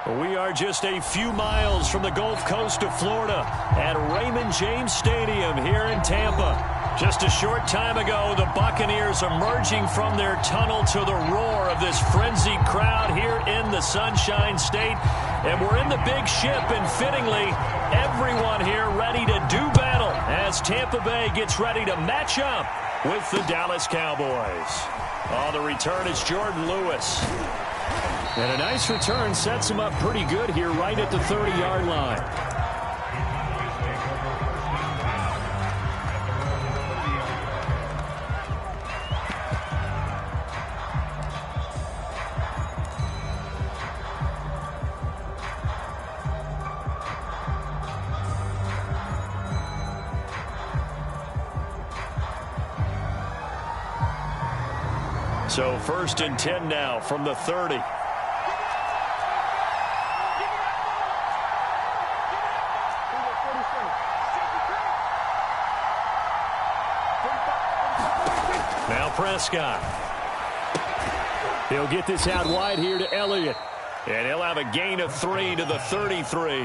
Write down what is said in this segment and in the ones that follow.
We are just a few miles from the Gulf Coast of Florida at Raymond James Stadium here in Tampa. Just a short time ago, the Buccaneers emerging from their tunnel to the roar of this frenzied crowd here in the Sunshine State. And we're in the big ship, and fittingly, everyone here ready to do battle as Tampa Bay gets ready to match up with the Dallas Cowboys. On the return is Jordan Lewis. And a nice return sets him up pretty good here right at the 30-yard line. So 1st and 10 now from the 30. Now Prescott. He'll get this out wide here to Elliott. And he'll have a gain of 3 to the 33.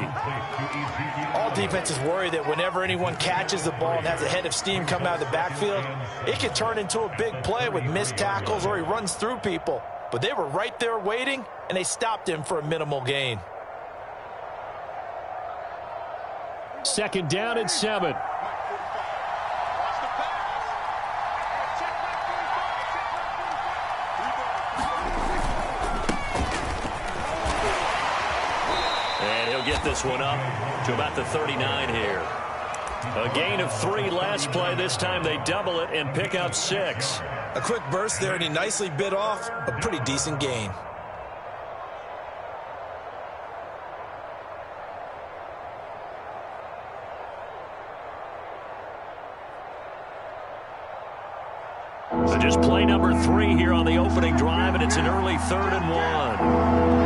All defenses worry that whenever anyone catches the ball and has a head of steam come out of the backfield, it can turn into a big play with missed tackles or he runs through people. But they were right there waiting, and they stopped him for a minimal gain. 2nd down and 7. Get this one up to about the 39 here. A gain of 3 last play. This time they double it and pick up 6. A quick burst there, and he nicely bit off a pretty decent gain. So just play number 3 here on the opening drive, and it's an early 3rd and 1.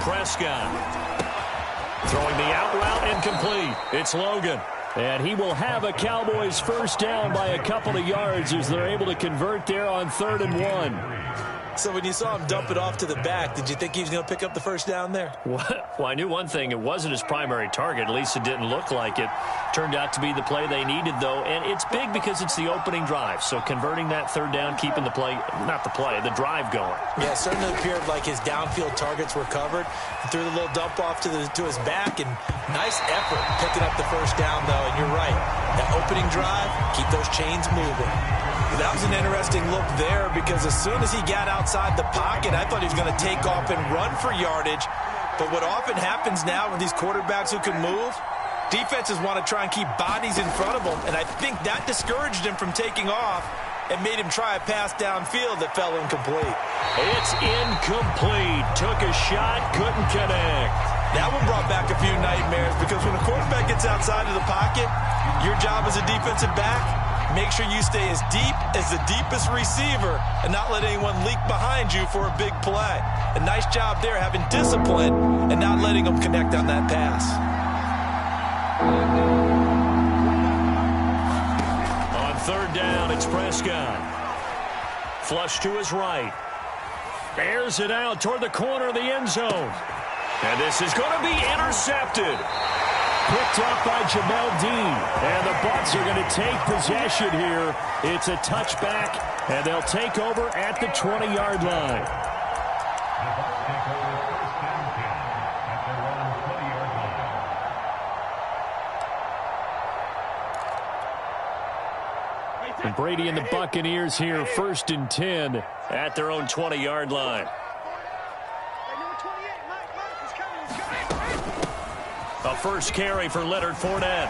Prescott throwing the out route incomplete. It's Logan. And he will have a Cowboys first down by a couple of yards as they're able to convert there on 3rd and 1. So when you saw him dump it off to the back, did you think he was going to pick up the first down there? Well, I knew one thing. It wasn't his primary target. At least it didn't look like it. Turned out to be the play they needed, though. And it's big because it's the opening drive. So converting that 3rd down, keeping the play, not the play, the drive going. Yeah, it certainly appeared like his downfield targets were covered. He threw the little dump off to his back, and nice effort picking up the first down, though. And you're right. That opening drive, keep those chains moving. That was an interesting look there because as soon as he got outside the pocket, I thought he was going to take off and run for yardage. But what often happens now with these quarterbacks who can move, defenses want to try and keep bodies in front of them, and I think that discouraged him from taking off and made him try a pass downfield that fell incomplete. It's incomplete. Took a shot, couldn't connect. That one brought back a few nightmares because when a quarterback gets outside of the pocket, your job as a defensive back, make sure you stay as deep as the deepest receiver and not let anyone leak behind you for a big play. A nice job there having discipline and not letting them connect on that pass. On 3rd down, it's Prescott. Flush to his right. Airs it out toward the corner of the end zone. And this is going to be intercepted. Picked up by Jamel Dean. And the Bucs are going to take possession here. It's a touchback, and they'll take over at the 20-yard line. And Brady and the Buccaneers here, 1st and 10 at their own 20-yard line. A first carry for Leonard Fournette.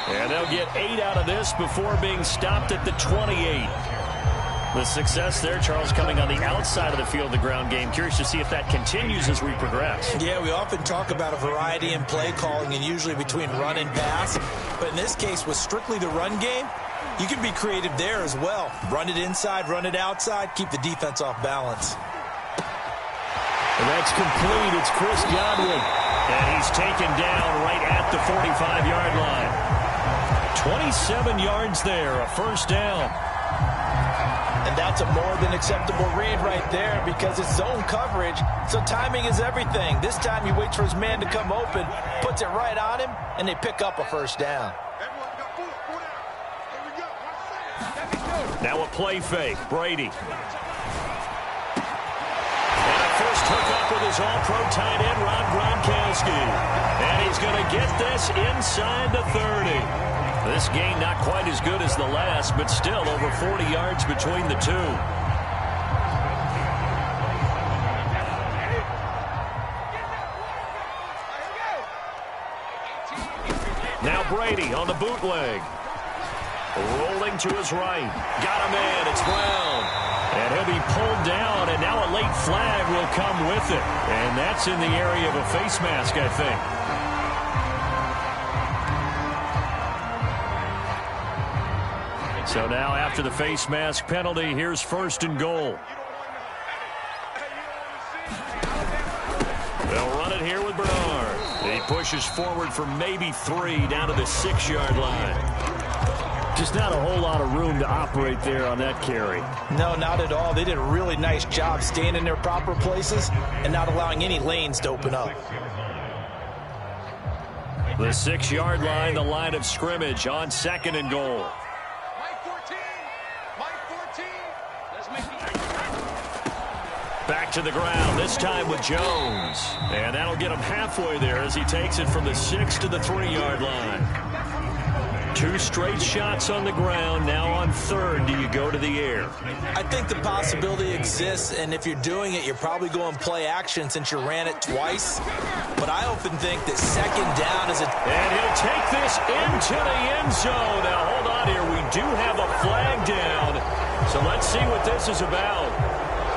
And they'll get 8 out of this before being stopped at the 28. The success there, Charles, coming on the outside of the field, the ground game. Curious to see if that continues as we progress. Yeah, we often talk about a variety in play calling and usually between run and pass. But in this case, with strictly the run game, you can be creative there as well. Run it inside, run it outside, keep the defense off balance. And that's complete. It's Chris Godwin. And he's taken down right at the 45-yard line. 27 yards there, a first down. And that's a more than acceptable read right there because it's zone coverage, so timing is everything. This time he waits for his man to come open, puts it right on him, and they pick up a first down. Now a play fake. Brady. And a first hookup with his all-pro tight end, Rob Gronkowski. And he's going to get this inside the 30. This game not quite as good as the last, but still over 40 yards between the two. Now Brady on the bootleg. Rolling to his right. Got a man. It's Brown. And he'll be pulled down, and now a late flag will come with it. And that's in the area of a face mask, I think. So now after the face mask penalty, here's first and goal. They'll run it here with Bernard. He pushes forward for maybe 3 down to the 6-yard line. Just not a whole lot of room to operate there on that carry. No, not at all. They did a really nice job staying in their proper places and not allowing any lanes to open up. The 6-yard line, the line of scrimmage on second and goal. Back to the ground, this time with Jones. And that'll get him halfway there as he takes it from the 6 to the 3-yard line. 2 straight shots on the ground. Now on third, do you go to the air? I think the possibility exists, and if you're doing it, you're probably going play action since you ran it twice. But I often think that second down is a... And he'll take this into the end zone. Now, hold on here. We do have a flag down. So let's see what this is about.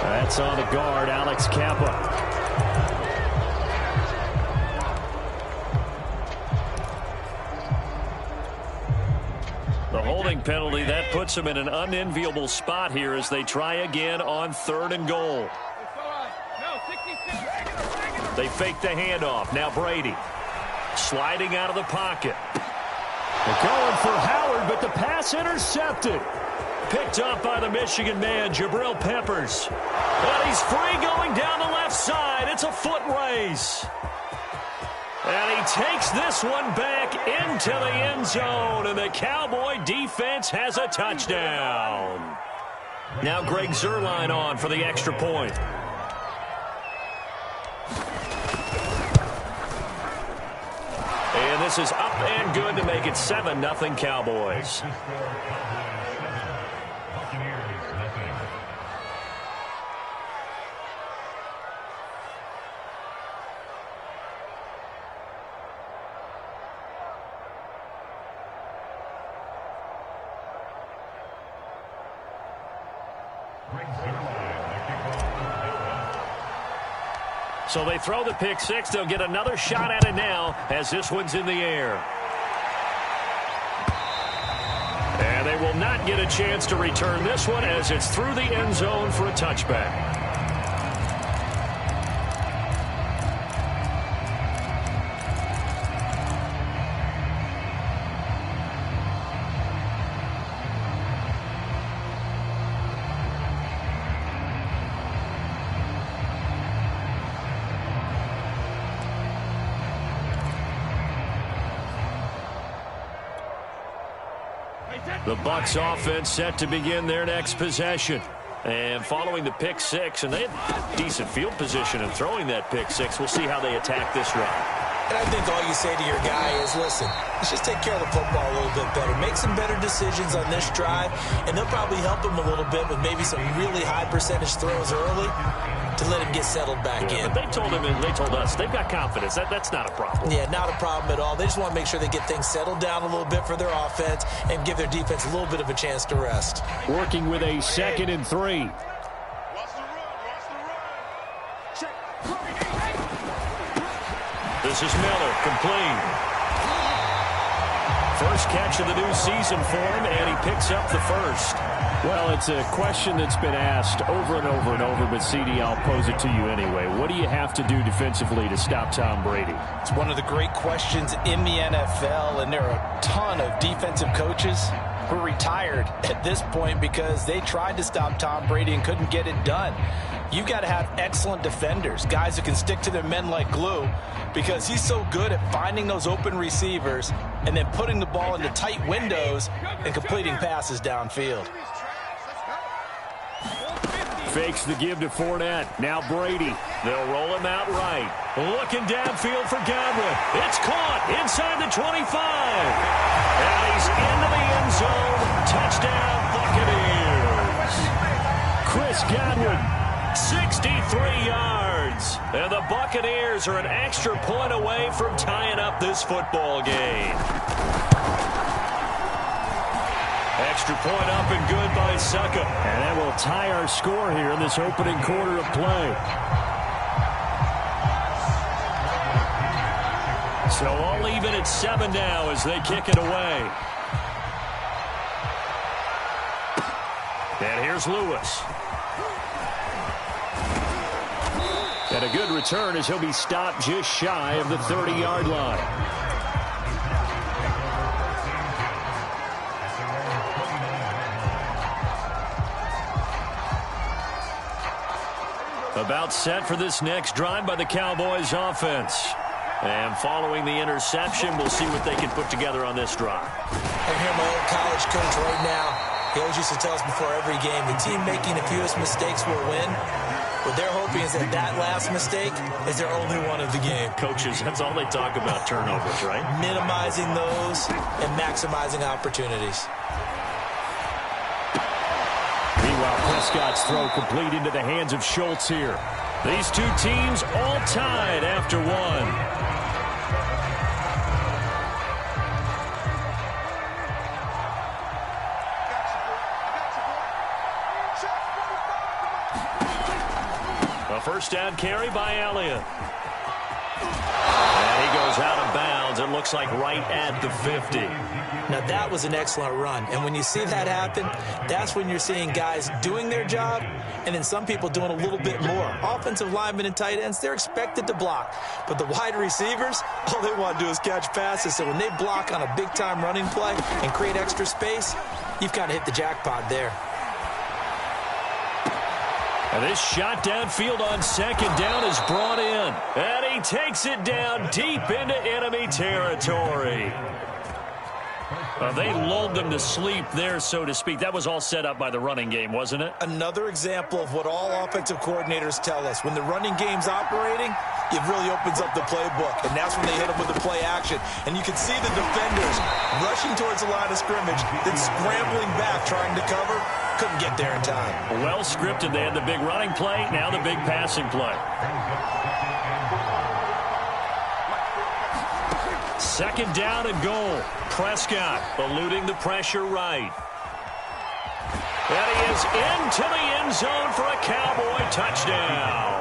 That's on the guard, Alex Kappa. The holding penalty, that puts them in an unenviable spot here as they try again on third and goal. They fake the handoff. Now Brady sliding out of the pocket. They're going for Howard, but the pass intercepted. Picked up by the Michigan man, Jabril Peppers. And he's free going down the left side. It's a foot race. And he takes this one back into the end zone, and the Cowboy defense has a touchdown. Now Greg Zuerlein on for the extra point. And this is up and good to make it 7-0 Cowboys. So they throw the pick six. They'll get another shot at it now as this one's in the air. And they will not get a chance to return this one as it's through the end zone for a touchback. The Bucs offense set to begin their next possession. And following the pick six, and they had decent field position in throwing that pick six. We'll see how they attack this run. And I think all you say to your guy is, listen, let's just take care of the football a little bit better. Make some better decisions on this drive, and they'll probably help him a little bit with maybe some really high percentage throws early to let him get settled back in. But they told him and they told us they've got confidence. That's not a problem. Yeah, not a problem at all. They just want to make sure they get things settled down a little bit for their offense and give their defense a little bit of a chance to rest. Working with a 2nd and 3. This is Miller, complete. First catch of the new season for him, and he picks up the first. Well, it's a question that's been asked over and over and over, but CD, I'll pose it to you anyway. What do you have to do defensively to stop Tom Brady? It's one of the great questions in the NFL, and there are a ton of defensive coaches who are retired at this point because they tried to stop Tom Brady and couldn't get it done. You've got to have excellent defenders, guys who can stick to their men like glue, because he's so good at finding those open receivers and then putting the ball into tight windows and completing passes downfield. Fakes the give to Fournette. Now Brady. They'll roll him out right. Looking downfield for Godwin. It's caught inside the 25. And he's into the end zone. Touchdown, Buccaneers. Chris Godwin, 63 yards. And the Buccaneers are an extra point away from tying up this football game. Extra point up and good by Succa. And that will tie our score here in this opening quarter of play. So all even at 7 now as they kick it away. And here's Lewis. And a good return as he'll be stopped just shy of the 30-yard line. About set for this next drive by the Cowboys offense. And following the interception, we'll see what they can put together on this drive. I hear my old college coach right now. He always used to tell us before every game, the team making the fewest mistakes will win. What they're hoping is that that last mistake is their only one of the game. Coaches, that's all they talk about, turnovers, right? Minimizing those and maximizing opportunities. Meanwhile, Prescott's throw complete into the hands of Schultz here. These two teams all tied after one. A first down carry by Elliott. And he goes out of bounds. It looks like right at the 50. Now, that was an excellent run. And when you see that happen, that's when you're seeing guys doing their job and then some people doing a little bit more. Offensive linemen and tight ends, they're expected to block. But the wide receivers, all they want to do is catch passes. So when they block on a big-time running play and create extra space, you've kind of hit the jackpot there. And this shot downfield on second down is brought in. And he takes it down deep into enemy territory. They lulled them to sleep there, so to speak. That was all set up by the running game, wasn't it? Another example of what all offensive coordinators tell us. When the running game's operating, it really opens up the playbook. And that's when they hit them with the play action. And you can see the defenders rushing towards the line of scrimmage, then scrambling back, trying to cover. Couldn't get there in time. Well scripted. They had the big running play, now the big passing play. Second down and goal. Prescott eluding the pressure right. And he is into the end zone for a Cowboy touchdown.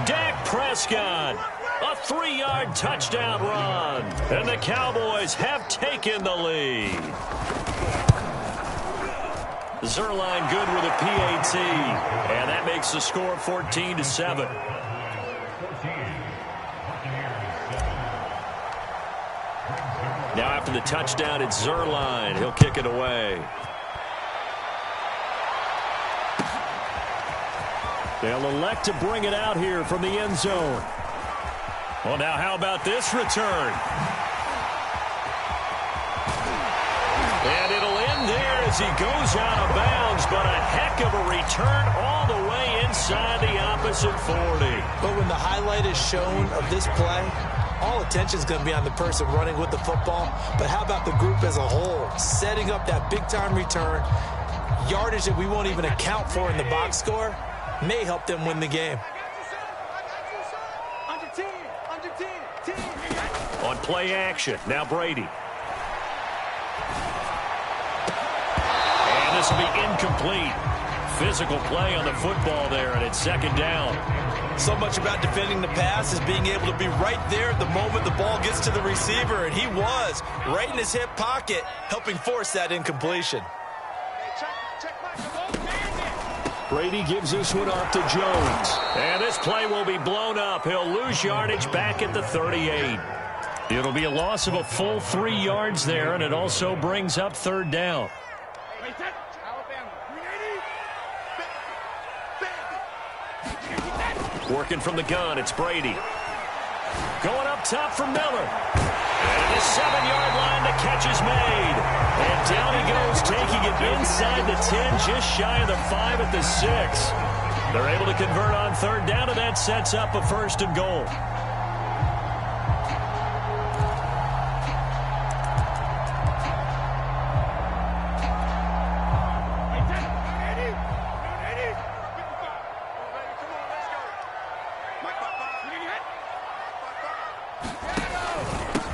Dak Prescott, a 3-yard touchdown run. And the Cowboys have taken the lead. Zerline good with a PAT. And that makes the score 14-7. Now after the touchdown, it's Zerline. He'll kick it away. They'll elect to bring it out here from the end zone. Well, now how about this return? And it'll end there as he goes out of bounds, but a heck of a return all the way inside the opposite 40. But when the highlight is shown of this play, all attention is going to be on the person running with the football. But how about the group as a whole? Setting up that big-time return, yardage that we won't even account for in the box score, may help them win the game. On play action, now Brady. And this will be incomplete. physical play on the football there, and it's second down. So much about defending the pass is being able to be right there at the moment the ball gets to the receiver, and he was right in his hip pocket, helping force that incompletion. Brady gives this one off to Jones. And this play will be blown up. He'll lose yardage back at the 38. It'll be a loss of a full 3 yards there, and it also brings up third down. Working from the gun, it's Brady. Going up top for Miller. And the 7-yard line, the catch is made. And down he goes, taking it inside the 10, just shy of the 5 at the 6. They're able to convert on third down, and that sets up a first and goal.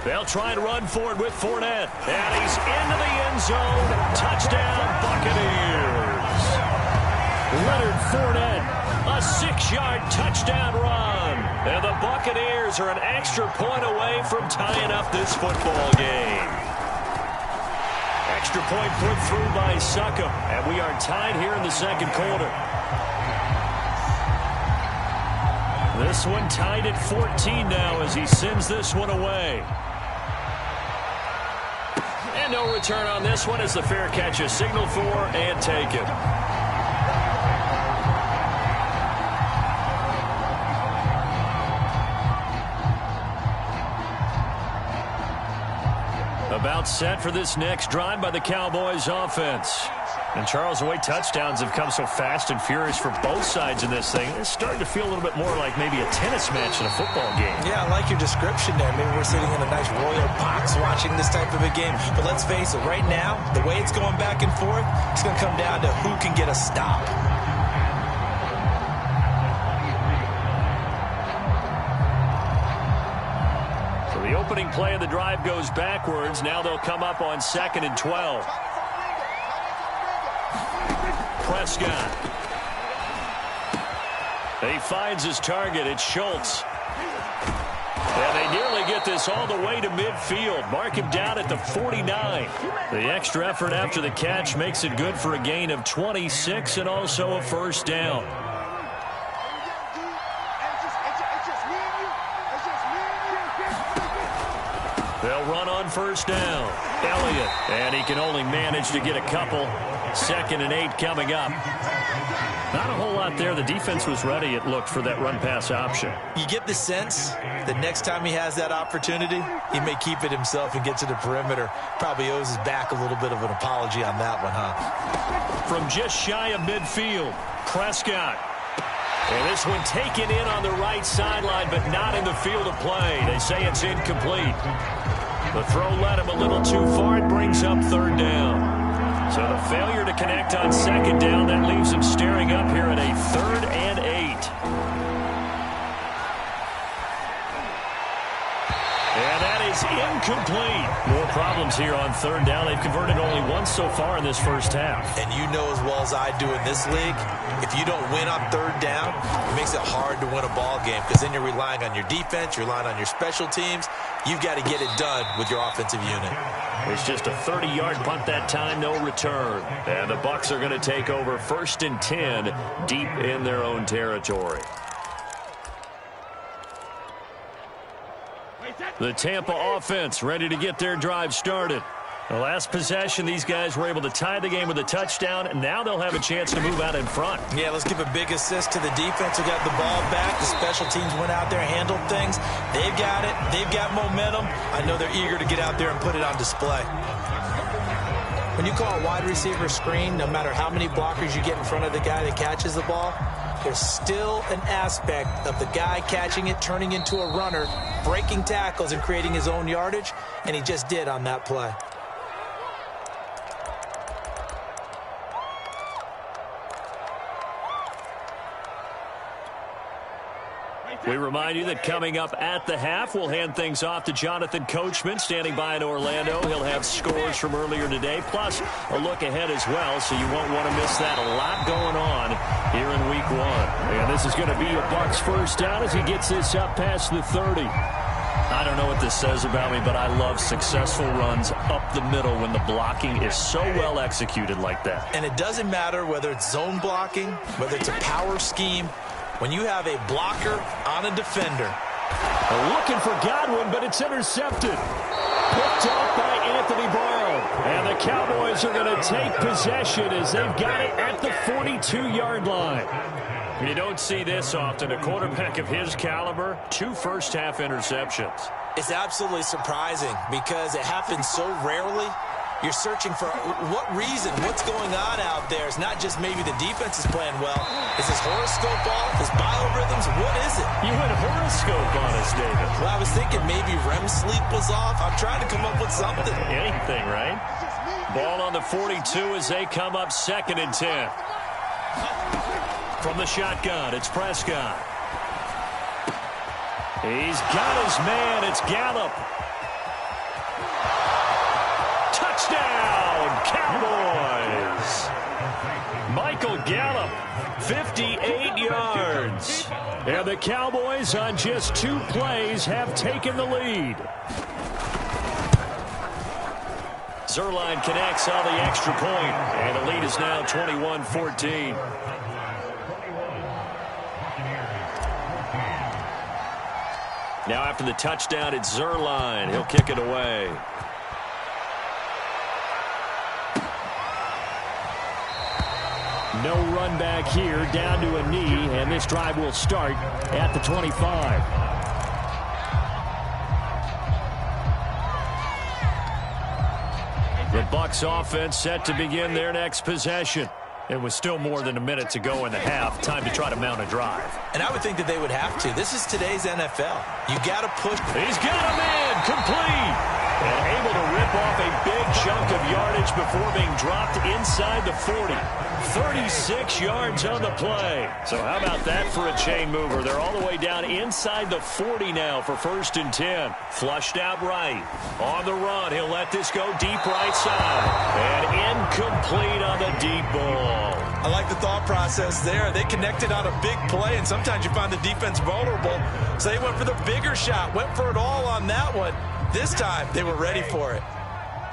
They'll try and run forward with Fournette. And he's into the end zone. Touchdown, Buccaneers. Leonard Fournette, a 6-yard touchdown run. And the Buccaneers are an extra point away from tying up this football game. Extra point put through by Succop. And we are tied here in the second quarter. This one tied at 14 now as he sends this one away. And no return on this one as the fair catch is signaled for and taken. About set for this next drive by the Cowboys offense. And Charles, the way touchdowns have come so fast and furious for both sides in this thing, it's starting to feel a little bit more like maybe a tennis match in a football game. Yeah, I like your description there. Maybe we're sitting in a nice royal box watching this type of a game. But let's face it, right now, the way it's going back and forth, it's going to come down to who can get a stop. So the opening play of the drive goes backwards. Now they'll come up on 2nd and 12. Prescott. He finds his target. It's Schultz. And they nearly get this all the way to midfield. Mark him down at the 49. The extra effort after the catch makes it good for a gain of 26 and also a first down. They'll run on first down. Elliott. And he can only manage to get a couple. 2nd and 8 coming up. Not a whole lot there. The defense was ready, it looked, for that run-pass option. You get the sense that next time he has that opportunity, he may keep it himself and get to the perimeter. Probably owes his back a little bit of an apology on that one, huh? From just shy of midfield, Prescott. And this one taken in on the right sideline, but not in the field of play. They say it's incomplete. The throw led him a little too far. It brings up third down. So the failure to connect on second down, that leaves him staring up here at a 3rd and 8. And that is incomplete. More problems here on third down. They've converted only once so far in this first half. And you know as well as I do in this league, if you don't win on third down, it makes it hard to win a ball game because then you're relying on your defense, you're relying on your special teams. You've got to get it done with your offensive unit. It's just a 30-yard punt that time, no return. And the Bucs are going to take over 1st and 10 deep in their own territory. The Tampa offense ready to get their drive started. The last possession, these guys were able to tie the game with a touchdown, and now they'll have a chance to move out in front. Yeah, let's give a big assist to the defense who got the ball back. The special teams went out there, handled things. They've got it. They've got momentum. I know they're eager to get out there and put it on display. When you call a wide receiver screen, no matter how many blockers you get in front of the guy that catches the ball, there's still an aspect of the guy catching it, turning into a runner, breaking tackles and creating his own yardage, and he just did on that play. We remind you that coming up at the half, we'll hand things off to Jonathan Coachman, standing by in Orlando. He'll have scores from earlier today, plus a look ahead as well, so you won't want to miss that. A lot going on here in Week 1. And this is going to be a Bucs first down as he gets this up past the 30. I don't know what this says about me, but I love successful runs up the middle when the blocking is so well executed like that. And it doesn't matter whether it's zone blocking, whether it's a power scheme. When you have a blocker on a defender. Looking for Godwin, but it's intercepted. Picked off by Anthony Barr. And the Cowboys are going to take possession as they've got it at the 42-yard line. You don't see this often. A quarterback of his caliber, 2 first-half interceptions. It's absolutely surprising because it happens so rarely. You're searching for what reason, what's going on out there. It's not just maybe the defense is playing well. Is his horoscope off? His biorhythms? What is it? You went horoscope on us, David. Well, I was thinking maybe REM sleep was off. I'm trying to come up with something. Anything, right? Ball on the 42 as they come up 2nd and 10. From the shotgun, it's Prescott. He's got his man. It's Gallup. Touchdown, Cowboys! Michael Gallup, 58 yards. And the Cowboys on just 2 plays have taken the lead. Zerline connects on the extra point, and the lead is now 21-14. Now after the touchdown, it's Zerline. He'll kick it away. No run back here, down to a knee, and this drive will start at the 25. The Bucs offense set to begin their next possession. It was still more than a minute to go in the half. Time to try to mount a drive. And I would think that they would have to. This is today's NFL. You got to push. He's got a man, complete. And able to rip off a big chunk of yardage before being dropped inside the 40. 36 yards on the play. So how about that for a chain mover? They're all the way down inside the 40 now for 1st and 10. Flushed out right. On the run, he'll let this go deep right side. And incomplete on the deep ball. I like the thought process there. They connected on a big play, and sometimes you find the defense vulnerable. So they went for the bigger shot, went for it all on that one. This time, they were ready for it.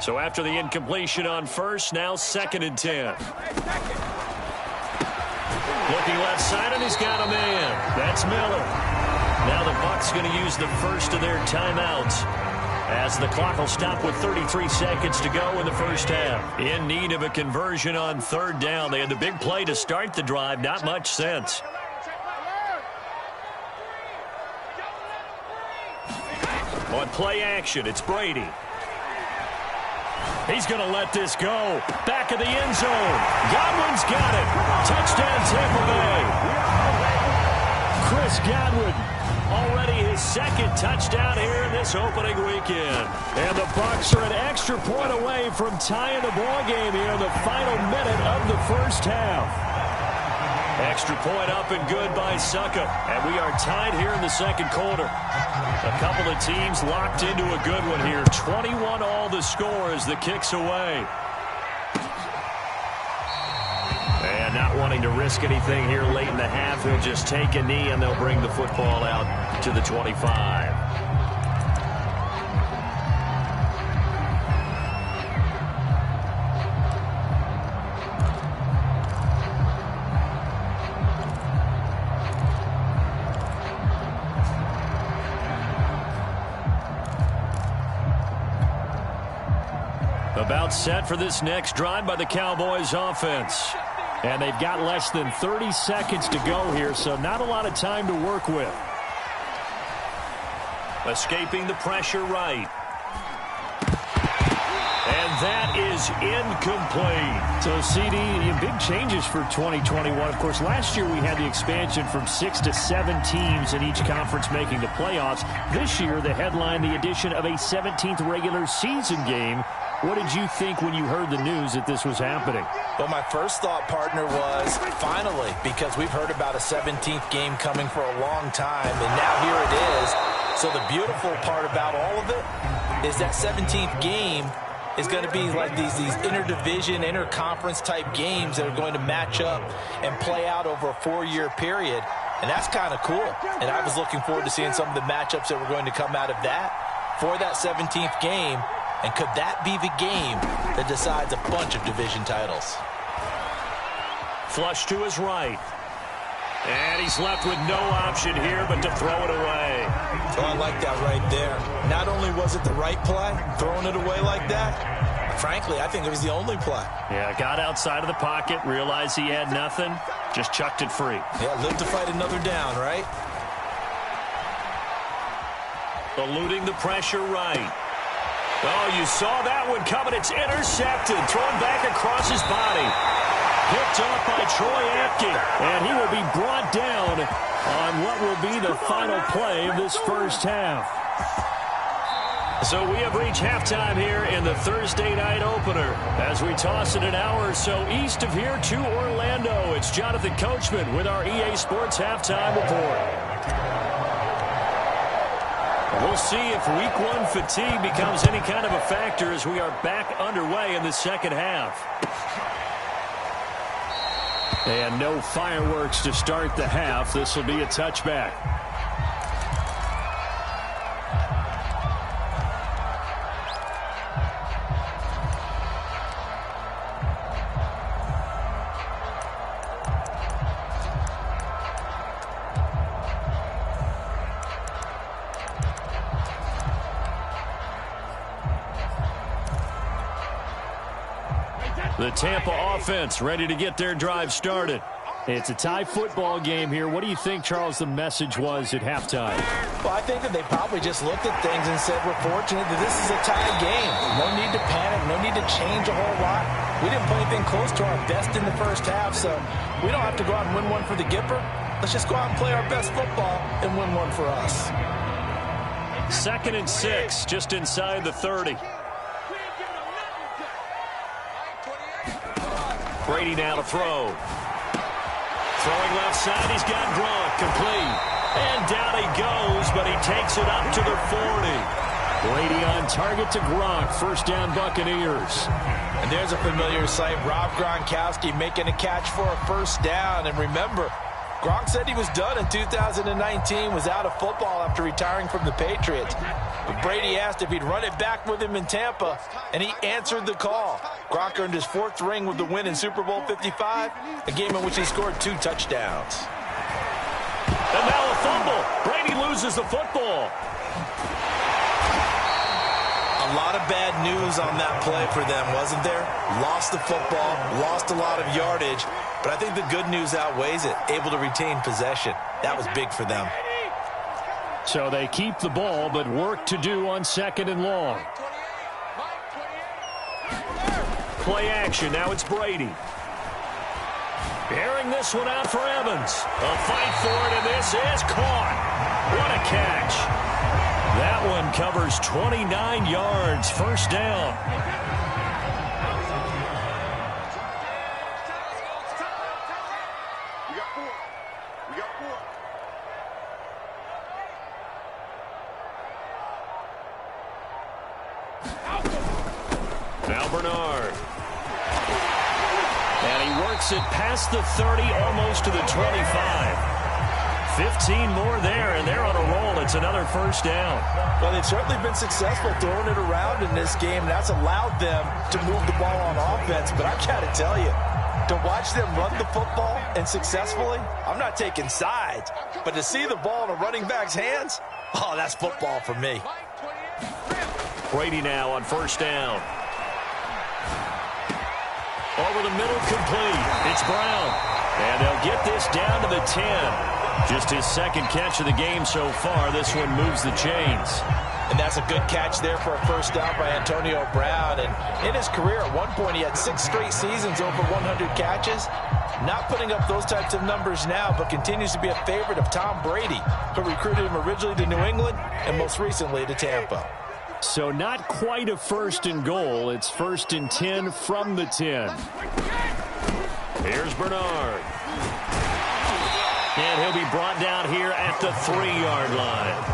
So after the incompletion on 1st, now 2nd and 10. Looking left side, and he's got a man. That's Miller. Now the Bucs going to use the first of their timeouts, as the clock will stop with 33 seconds to go in the first half. In need of a conversion on 3rd down. They had the big play to start the drive. Not much sense. On play action, it's Brady. He's going to let this go. Back of the end zone. Godwin's got it. Touchdown, Tampa Bay. Chris Godwin, already his 2nd touchdown here in this opening weekend. And the Bucs are an extra point away from tying the ball game here in the final minute of the first half. Extra point up and good by Succa. And we are tied here in the 2nd quarter. A couple of teams locked into a good one here. 21-all the score as the kick's away. And not wanting to risk anything here late in the half, he'll just take a knee and they'll bring the football out to the 25. About set for this next drive by the Cowboys offense. And they've got less than 30 seconds to go here, so not a lot of time to work with. Escaping the pressure right. And that is incomplete. So, CD, big changes for 2021. Of course, last year we had the expansion from 6 to 7 teams in each conference making the playoffs. This year, the headline, the addition of a 17th regular season game What did you think when you heard the news that this was happening? Well, my first thought, partner, was finally, because we've heard about a 17th game coming for a long time, and now here it is. So the beautiful part about all of it is that 17th game is going to be like these interdivision, interconference type games that are going to match up and play out over a 4-year period. And that's kind of cool. And I was looking forward to seeing some of the matchups that were going to come out of that for that 17th game. And could that be the game that decides a bunch of division titles? Flush to his right. And he's left with no option here but to throw it away. Oh, I like that right there. Not only was it the right play, throwing it away like that, frankly, I think it was the only play. Yeah, got outside of the pocket, realized he had nothing, just chucked it free. Yeah, live to fight another down, right? Eluding the pressure right. Oh, you saw that one coming. It's intercepted. Thrown back across his body. Picked off by Troy Apke. And he will be brought down on what will be the final play of this first half. So we have reached halftime here in the Thursday night opener. As we toss it an hour or so east of here to Orlando, it's Jonathan Coachman with our EA Sports Halftime Report. We'll see if week 1 fatigue becomes any kind of a factor as we are back underway in the second half. And no fireworks to start the half. This will be a touchback. The Tampa offense ready to get their drive started. It's a tie football game here. What do you think, Charles, the message was at halftime? Well, I think that they probably just looked at things and said, we're fortunate that this is a tie game. No need to panic. No need to change a whole lot. We didn't play anything close to our best in the first half, so we don't have to go out and win one for the Gipper. Let's just go out and play our best football and win one for us. 2nd and 6, just inside the 30. Brady now to throw. Throwing left side, he's got Gronk, complete. And down he goes, but he takes it up to the 40. Brady on target to Gronk, first down Buccaneers. And there's a familiar sight, Rob Gronkowski making a catch for a first down. And remember, Gronk said he was done in 2019, was out of football after retiring from the Patriots. But Brady asked if he'd run it back with him in Tampa, and he answered the call. Gronk earned his 4th ring with the win in Super Bowl 55, a game in which he scored 2 touchdowns. And now a fumble. Brady loses the football. A lot of bad news on that play for them, wasn't there? Lost the football, lost a lot of yardage, but I think the good news outweighs it. Able to retain possession. That was big for them. So they keep the ball, but work to do on 2nd and long. Play action. Now it's Brady. Airing this one out for Evans. A fight for it, and this is caught. What a catch. That one covers 29 yards. First down. Now Bernard. And he works it past the 30, almost to the 25. 15 more there, and they're on a roll. It's another first down. Well, they've certainly been successful throwing it around in this game. That's allowed them to move the ball on offense. But I've got to tell you, to watch them run the football and successfully, I'm not taking sides. But to see the ball in a running back's hands, oh, that's football for me. Brady now on first down. Over the middle, complete. It's Brown. And they'll get this down to the 10. Just his 2nd catch of the game so far. This one moves the chains. And that's a good catch there for a first down by Antonio Brown. And in his career, at one point, he had 6 straight seasons over 100 catches. Not putting up those types of numbers now, but continues to be a favorite of Tom Brady, who recruited him originally to New England and most recently to Tampa. So not quite a 1st and goal. It's 1st and 10 from the 10. Here's Bernard. And he'll be brought down here at the 3-yard line.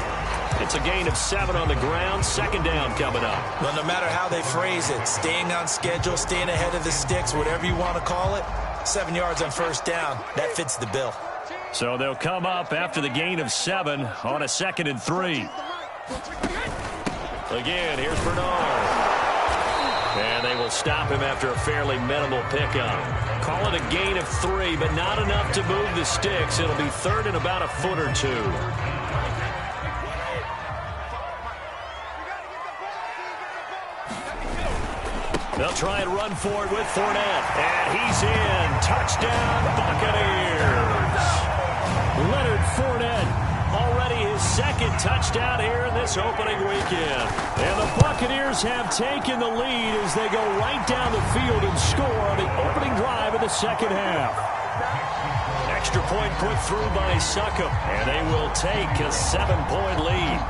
It's a gain of 7 on the ground. 2nd down coming up. Well, no matter how they phrase it, staying on schedule, staying ahead of the sticks, whatever you want to call it, 7 yards on 1st down, that fits the bill. So they'll come up after the gain of 7 on a 2nd and 3. Again, here's Bernard. And they will stop him after a fairly minimal pickup. Call it a gain of 3, but not enough to move the sticks. It'll be 3rd and about a foot or 2. They'll try and run for it with Fournette. And he's in. Touchdown, Buccaneers. Leonard Fournette. Already his 2nd touchdown here in this opening weekend. And the Buccaneers have taken the lead as they go right down the field and score on the opening drive of the 2nd half. Extra point put through by Succop. And they will take a 7-point lead.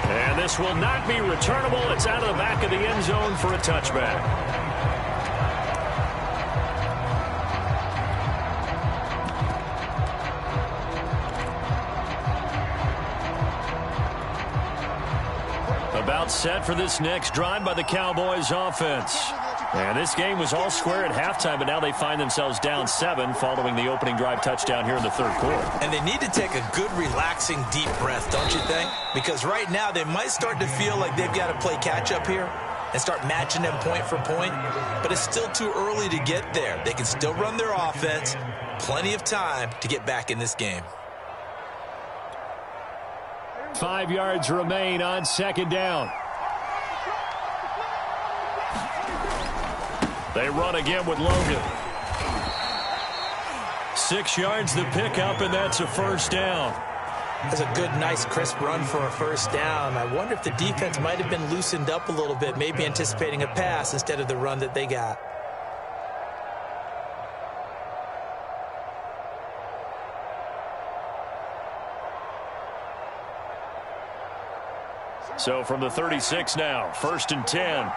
And this will not be returnable. It's out of the back of the end zone for a touchback. About set for this next drive by the Cowboys offense. And this game was all square at halftime, but now they find themselves down 7 following the opening drive touchdown here in the 3rd quarter. And they need to take a good, relaxing, deep breath, don't you think? Because right now they might start to feel like they've got to play catch-up here and start matching them point for point. But it's still too early to get there. They can still run their offense. Plenty of time to get back in this game. 5 yards remain on 2nd down. They run again with Logan. 6 yards the pickup, and that's a 1st down. That's a good, nice, crisp run for a 1st down. I wonder if the defense might have been loosened up a little bit, maybe anticipating a pass instead of the run that they got. So from the 36 now, 1st and 10.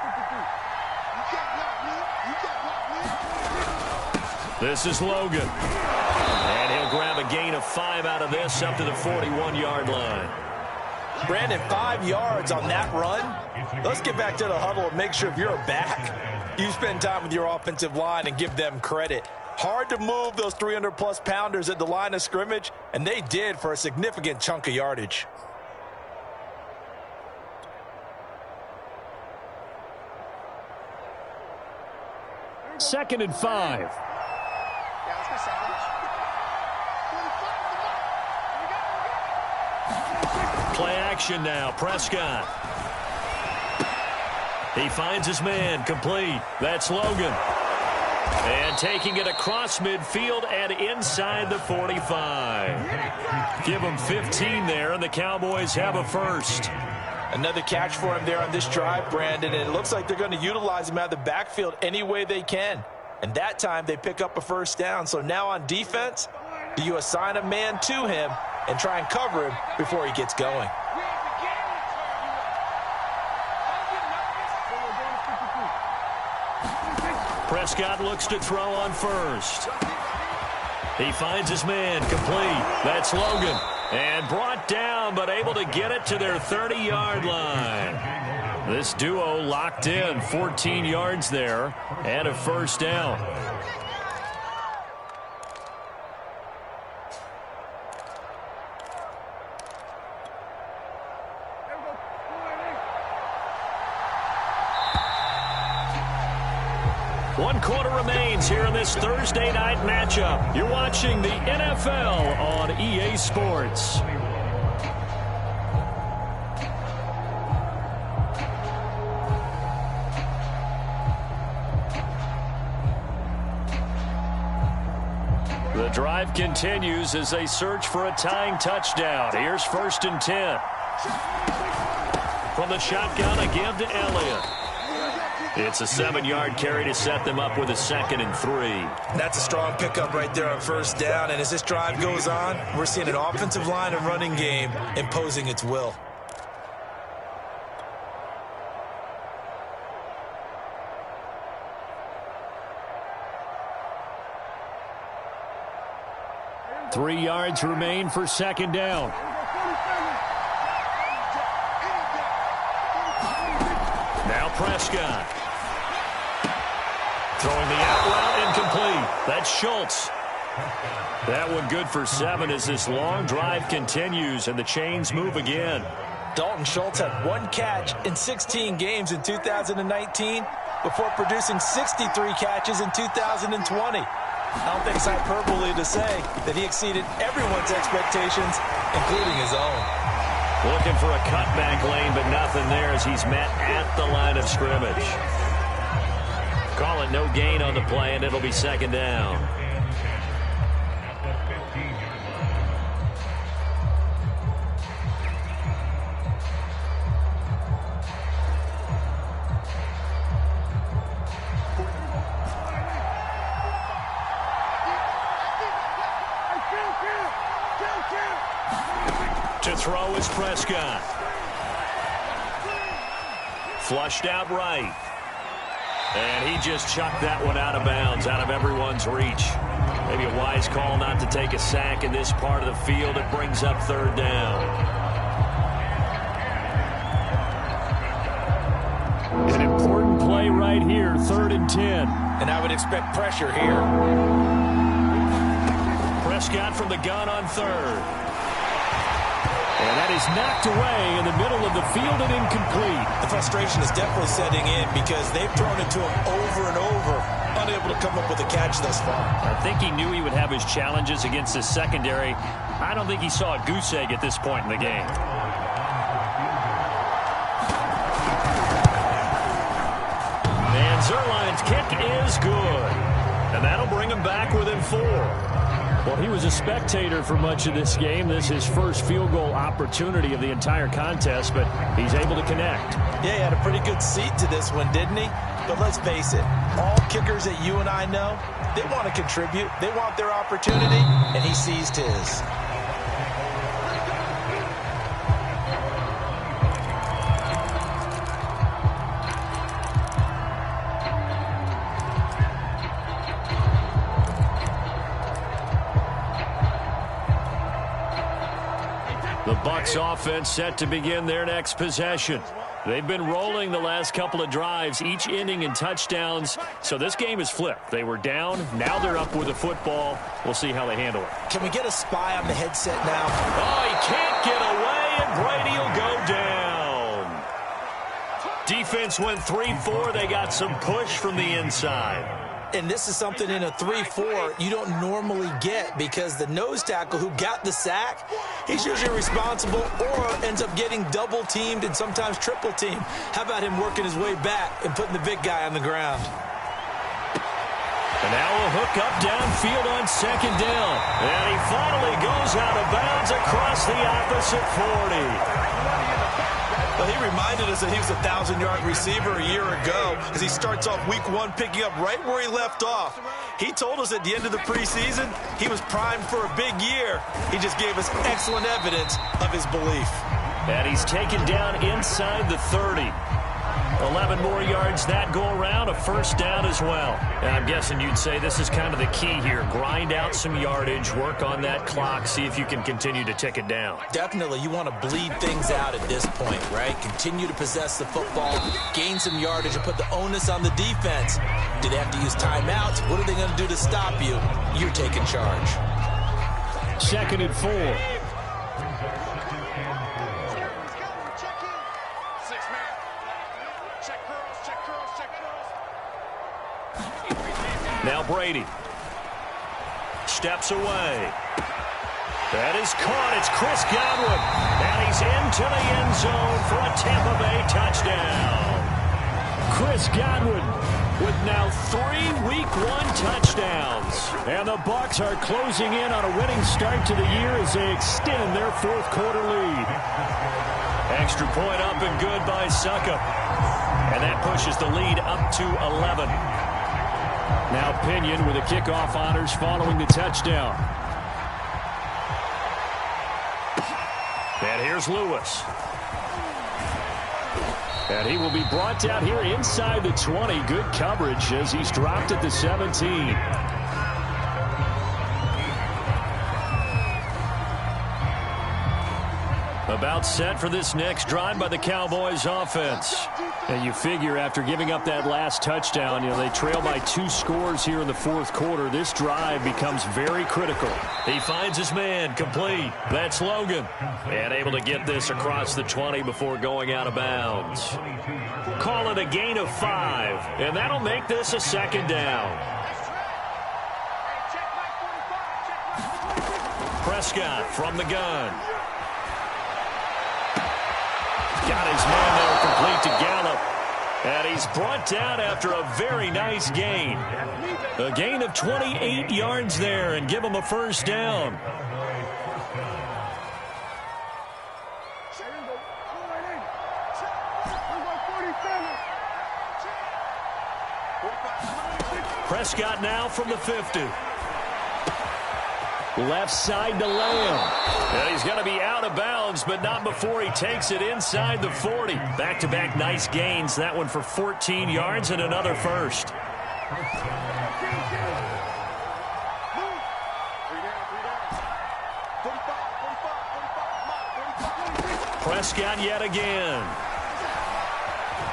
This is Logan. And he'll grab a gain of 5 out of this up to the 41-yard line. Brandon, 5 yards on that run. Let's get back to the huddle and make sure if you're back, you spend time with your offensive line and give them credit. Hard to move those 300-plus pounders at the line of scrimmage, and they did for a significant chunk of yardage. Second and 5. Play action now. Prescott. He finds his man. Complete. That's Logan. And taking it across midfield and inside the 45. Give him 15 there, and the Cowboys have a 1st. Another catch for him there on this drive, Brandon, and it looks like they're going to utilize him out of the backfield any way they can. And that time they pick up a 1st down. So now on defense, do you assign a man to him and try and cover him before he gets going? Prescott looks to throw on 1st. He finds his man. Complete. That's Logan. And brought down, but able to get it to their 30-yard line. This duo locked in. 14 yards there and a 1st down. One quarter remains here in this Thursday night matchup. You're watching the NFL on EA Sports. The drive continues as they search for a tying touchdown. Here's 1st and 10. From the shotgun, a give to Elliott. It's a 7-yard carry to set them up with a 2nd and 3. That's a strong pickup right there on first down. And as this drive goes on, we're seeing an offensive line and running game imposing its will. Three yards remain for 2nd down. Now Prescott. Throwing the out route incomplete. That's Schultz. That one good for 7 as this long drive continues and the chains move again. Dalton Schultz had 1 catch in 16 games in 2019 before producing 63 catches in 2020. I don't think it's hyperbole to say that he exceeded everyone's expectations, including his own. Looking for a cutback lane, but nothing there as he's met at the line of scrimmage. Call it no gain on the play, and it'll be 2nd down. To throw is Prescott. Flushed out right. And he just chucked that one out of bounds, out of everyone's reach. Maybe a wise call not to take a sack in this part of the field. It brings up 3rd down. An important play right here, 3rd and 10. And I would expect pressure here. Prescott from the gun on 3rd. And that is knocked away in the middle of the field and incomplete. The frustration is definitely setting in because they've thrown it to him over and over, unable to come up with a catch thus far. I think he knew he would have his challenges against his secondary. I don't think he saw a goose egg at this point in the game. And Zerline's kick is good. And that'll bring him back within 4. Well, he was a spectator for much of this game. This is his first field goal opportunity of the entire contest, but he's able to connect. Yeah, he had a pretty good seat to this one, didn't he? But let's face it, all kickers that you and I know, they want to contribute. They want their opportunity, and he seized his. The Bucs offense set to begin their next possession. They've been rolling the last couple of drives, each ending in touchdowns. So this game is flipped. They were down. Now they're up with the football. We'll see how they handle it. Can we get a spy on the headset now? Oh, he can't get away, and Brady will go down. Defense went 3-4. They got some push from the inside. And this is something in a 3-4 you don't normally get because the nose tackle who got the sack, he's usually responsible or ends up getting double-teamed and sometimes triple-teamed. How about him working his way back and putting the big guy on the ground? And now a hook up downfield on 2nd down. And he finally goes out of bounds across the opposite 40. Well, he reminded us that he was a 1,000-yard receiver a year ago as he starts off week 1 picking up right where he left off. He told us at the end of the preseason he was primed for a big year. He just gave us excellent evidence of his belief. And he's taken down inside the 30. 11 more yards that go around, a 1st down as well. And I'm guessing you'd say this is kind of the key here. Grind out some yardage, work on that clock, see if you can continue to tick it down. Definitely, you want to bleed things out at this point, right? Continue to possess the football, gain some yardage, and put the onus on the defense. Do they have to use timeouts? What are they going to do to stop you? You're taking charge. 2nd and 4. Now Brady steps away. That is caught. It's Chris Godwin. And he's into the end zone for a Tampa Bay touchdown. Chris Godwin with now 3 Week 1 touchdowns. And the Bucs are closing in on a winning start to the year as they extend their 4th quarter lead. Extra point up and good by Suckup. And that pushes the lead up to 11. Now Pinion with the kickoff honors following the touchdown. And here's Lewis. And he will be brought down here inside the 20. Good coverage as he's dropped at the 17. About set for this next drive by the Cowboys offense. And you figure after giving up that last touchdown, they trail by 2 scores here in the fourth quarter. This drive becomes very critical. He finds his man complete. That's Logan. And able to get this across the 20 before going out of bounds. Call it a gain of 5. And that'll make this a second down. Prescott from the gun. Got his man there complete to Gallup. And he's brought down after a very nice gain. A gain of 28 yards there and give him a first down. Prescott now from the 50. Left side to Lamb. And he's going to be out of bounds, but not before he takes it inside the 40. Back-to-back nice gains. That one for 14 yards and another first. Prescott yet again.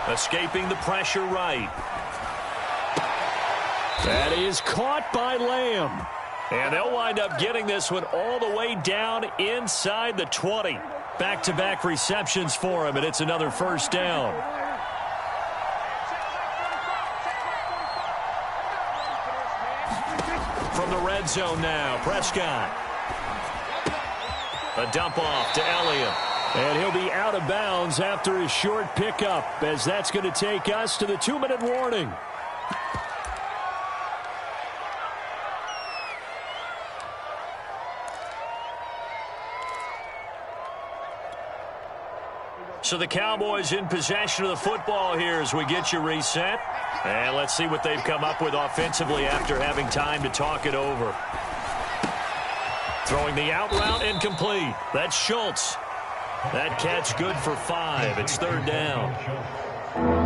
Escaping the pressure right. That is caught by Lamb. And they'll wind up getting this one all the way down inside the 20. Back-to-back receptions for him, and it's another first down. From the red zone now, Prescott. A dump off to Elliott. And he'll be out of bounds after his short pickup, as that's going to take us to the 2-minute warning. So the Cowboys in possession of the football here as we get you reset. And let's see what they've come up with offensively after having time to talk it over. Throwing the out route incomplete. That's Schultz. That catch good for 5. It's third down.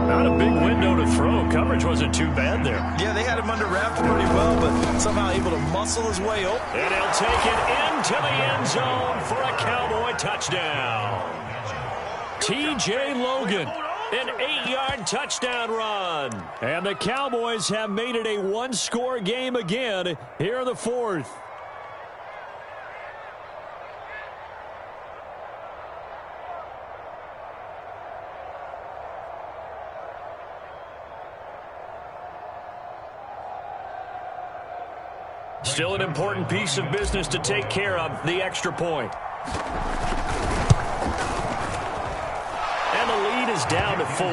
Not a big window to throw. Coverage wasn't too bad there. Yeah, they had him under wraps pretty well, but somehow able to muscle his way open. And he'll take it into the end zone for a Cowboy touchdown. T.J. Logan, an 8-yard touchdown run. And the Cowboys have made it a 1-score game again here in the fourth. Still an important piece of business to take care of, the extra point. And the lead is down to 4.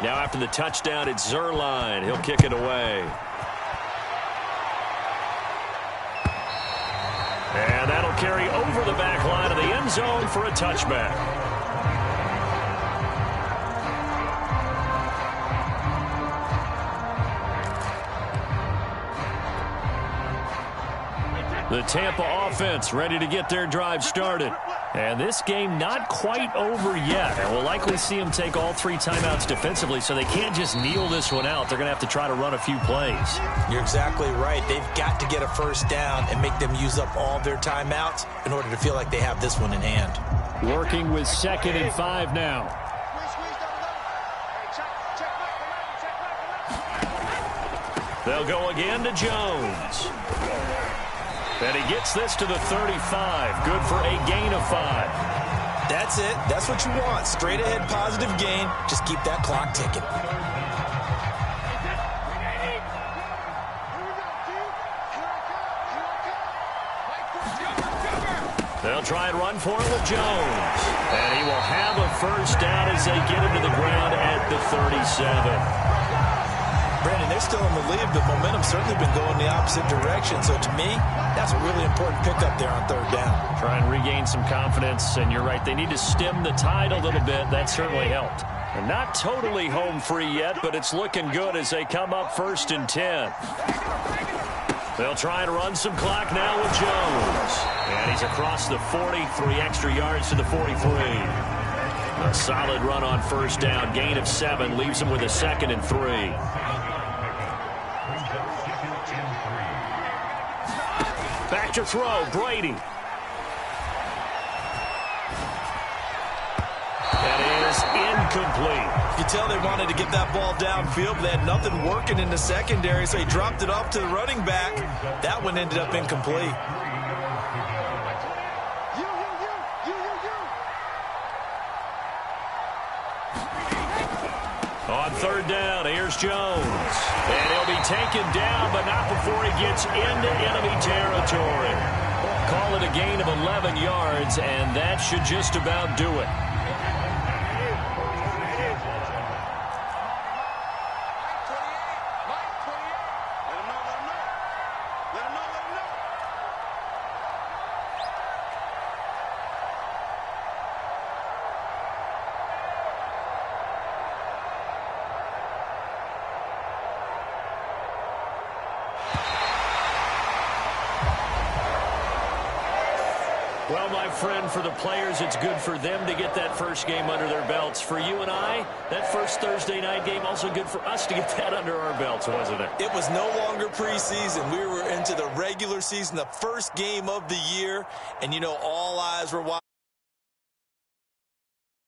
Now after the touchdown, it's Zerline. He'll kick it away. And that'll carry over the back line of the end zone for a touchback. The Tampa offense ready to get their drive started. And this game not quite over yet. And we'll likely see them take all 3 timeouts defensively, so they can't just kneel this one out. They're going to have to try to run a few plays. You're exactly right. They've got to get a first down and make them use up all their timeouts in order to feel like they have this one in hand. Working with 2nd and 5 now. They'll go again to Jones. And he gets this to the 35. Good for a gain of 5. That's it. That's what you want. Straight ahead positive gain. Just keep that clock ticking. They'll try and run for it with Jones. And he will have a first down as they get him to the ground at the 37. Brandon, they're still in the lead, but momentum's certainly been going the opposite direction. So to me, that's a really important pickup there on third down. Try and regain some confidence, and you're right, they need to stem the tide a little bit. That certainly helped. And not totally home free yet, but it's looking good as they come up 1st and 10. They'll try and run some clock now with Jones. And he's across the 40, 3 extra yards to the 43. A solid run on first down. Gain of 7 leaves him with a 2nd and 3. Back to throw, Brady. That is incomplete. You tell they wanted to get that ball downfield, but they had nothing working in the secondary, so he dropped it off to the running back. That one ended up incomplete. On third down, here's Jones. And he'll be taken down, but not before he gets into enemy territory. Call it a gain of 11 yards, and that should just about do it. Well, my friend, for the players, it's good for them to get that first game under their belts. For you and I, that first Thursday night game, also good for us to get that under our belts, wasn't it? It was no longer preseason. We were into the regular season, the first game of the year, and, you know, all eyes were watching.